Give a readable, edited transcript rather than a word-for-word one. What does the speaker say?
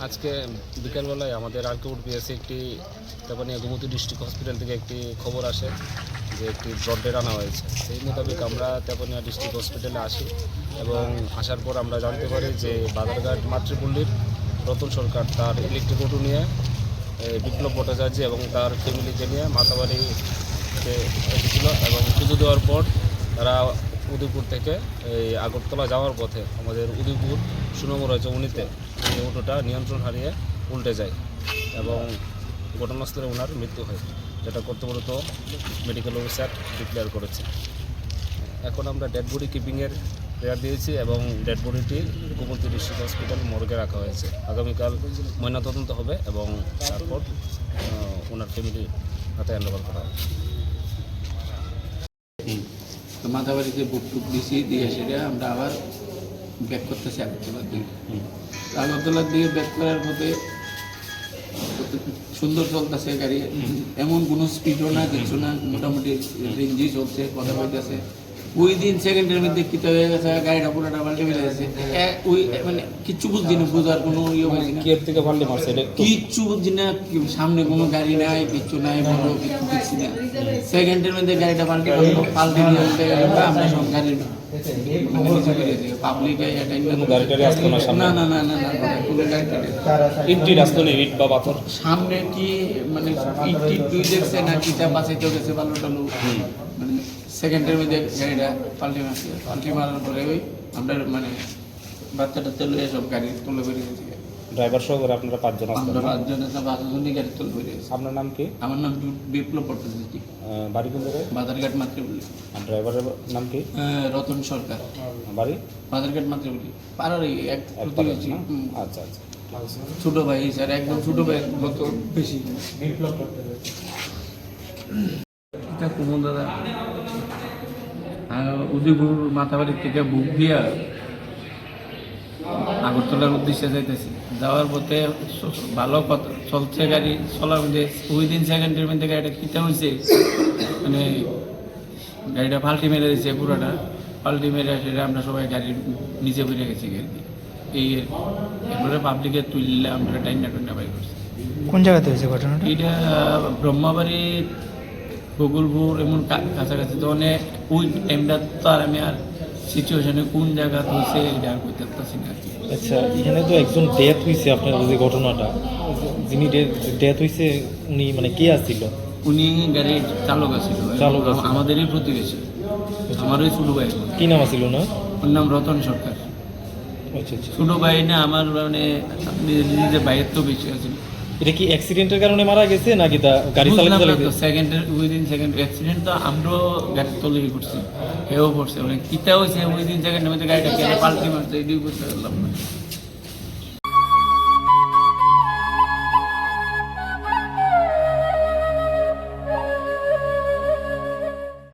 আজকে বিকালবেলায় আমাদের আরকেউড পিএসে একটি তেপানিয়া গোমতী ডিস্ট্রিক্ট হসপিটাল থেকে একটি খবর আসে যে একটি ব্রড ডেড আনা হয়েছে। সেই মোতাবেক আমরা তেপানিয়া ডিস্ট্রিক্ট হসপিটালে আসি এবং আসার পর আমরা জানতে পারি যে বাজারঘাট মাতৃপল্লীর রতন সরকার তার ইলেকট্রিক অটো নিয়ে বিপ্লব ভট্টাচার্য এবং তার ফ্যামিলিকে নিয়ে মাতাবাড়িতে এসেছিল এবং পুজো দেওয়ার পর তারা উদয়পুর থেকে এই আগরতলা যাওয়ার পথে আমাদের উদয়পুর সুনগর চৌনিতে এই অটোটা নিয়ন্ত্রণ হারিয়ে উল্টে যায় এবং ঘটনাস্থলে ওনার মৃত্যু হয়, যেটা কর্তব্যরত মেডিকেল অফিসার ডিক্লেয়ার করেছে। এখন আমরা ডেড বডি কিপিংয়ের প্রেয়ার দিয়েছি এবং ডেড বডিটি গোমতী ডিস্ট্রিক্ট হসপিটাল মর্গে রাখা হয়েছে। আগামীকাল ময়নাতদন্ত হবে এবং তারপর ওনার ফ্যামিলির হাতে হ্যান্ডওভার করা হবে। তো মাথাবাড়িতে বুক টুক দিয়েছি দিয়ে সেটা আমরা আবার ব্যাক করতেছি আগরতলার দিকে। আগরতলার দিকে ব্যাক করার মধ্যে সুন্দর চলতেছে গাড়ি, এমন কোনো স্পিডও না কিছু না, মোটামুটি রেঞ্জই চলছে, কথা বলতেছে। ওই দিন সেকেন্ডের মধ্যে কিতে হয়ে গেছে, গাড়িটা পুরোটা পাল্টে ফেলে গেছে। ওই মানে কিচ্ছু বুঝছি না, বোঝার কোনো ইয়ে হয়েছে না, থেকে পাল্টে মারছে কিচ্ছু বুঝছি না, সামনে কোনো গাড়ি নাই, কিচ্ছু নাই, বড় কিছু বুঝছি না। সেকেন্ডের মধ্যে গাড়িটা পাল্টে দিয়ে উঠে গেল, আমরা সব গাড়ির পাবলিক না না না না কোনো সামনে কি মানে ইট টিট দুই দেখছে না কিটা বাঁচাইতে গেছে ভালো টালো, মানে সেকেন্ডের মধ্যে গাড়িটা পাল্টি মারছে। পাল্টি মারার পরে ওই আমরা মানে বাচ্চাটা তেলে সব গাড়ি তুলে বেরিয়ে গেছে। ড্রাইভার সহ করে আপনারা পাঁচজন? আমরা পাঁচজনই গাড়ি তুলে বেরিয়ে গেছে। আপনার নাম কি? আমার নাম বিপ্লব ভট্টাচার্য। বাড়ি কোন জায়গায়? বাজারঘাট মাতৃপল্লী। আর ড্রাইভারের নাম কি? রতন সরকার। বাড়ি? বাজারঘাট মাতৃপল্লী পাড়ার এক প্রতিবেশী। আচ্ছা আচ্ছা, ছোট ভাই স্যার, একদম ছোট ভাই মতো বেশি। এটা কুমন দাদা উদয়পুর মাথাবাড়ির থেকে বুক দিয়া আগরতলার উদ্দেশ্যে যাইতেছি। যাওয়ার পথে ভালো কথা চলছে, গাড়ি চলার মধ্যে ওই দিন সেকেন্ডের মধ্যে গাড়িটা কিতে হয়েছে, মানে গাড়িটা পাল্টি মেরে দিয়েছে, পুরোটা পাল্টি মেরে সেটা আমরা সবাই গাড়ির নিচে বেরিয়ে গেছি গাড়ি। এই এরপরে পাবলিকে তুললে আমরা টাইনা বাই করছি। কোন জায়গাতে হয়েছে ঘটনাটা? এটা ব্রহ্মাবাড়ি বকুলপুর এমন কাছাকাছি। তো অনেক ওই টাইমটা তো আর আমি আর সিচুয়েশনে কোন জায়গা হয়েছে এটা আর করতে পারছি না। আচ্ছা, এখানে তো একজন ডেথ হয়েছে, আপনার যে ঘটনাটা যিনি ডেথ হয়েছে উনি মানে কে আসছিল? উনি গাড়ির চালক আছিল, আমাদেরই প্রতিবেশী, আমারই ছোট ভাই। কি নাম আছিল না? ওর নাম রতন সরকার। আচ্ছা আচ্ছা, ছোট ভাই না আমার, মানে নিজের ভাইয়ের তো বেশি আছিল। এটা কি অ্যাক্সিডেন্টের কারণে মারা গেছে নাকি গাড়ি চালাতে? সেকেন্ডের উইদিন সেকেন্ড অ্যাক্সিডেন্ট তো আমরাও গাড়ি তলেই করছি, হেও পড়ছে, মানে কিতা হয়েছে উইদিন সেকেন্ডের মধ্যে গাড়িটা কেন পাল্টি মারছে এটাই বুঝতে পারলাম না।